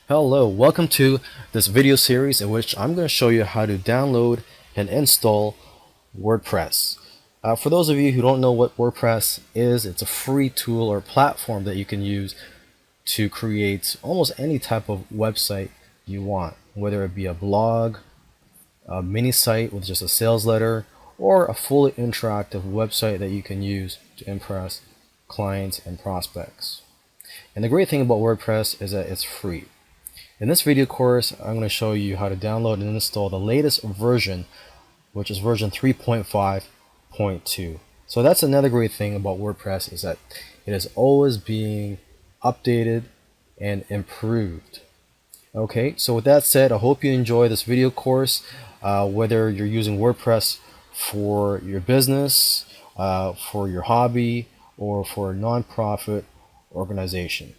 Hello, welcome to this video series in which I'm going to show you how to download and install WordPress. For those of you who don't know what WordPress is, it's a free tool or platform that you can use to create almost any type of website you want, whether it be a blog, a mini site with just a sales letter, or a fully interactive website that you can use to impress clients and prospects. And the great thing about WordPress is that it's free. In this video course, I'm going to show you how to download and install the latest version, which is version 3.5.2. So that's another great thing about WordPress, is that it is always being updated and improved. Okay, so with that said, I hope you enjoy this video course, whether you're using WordPress for your business, for your hobby, or for a nonprofit organization.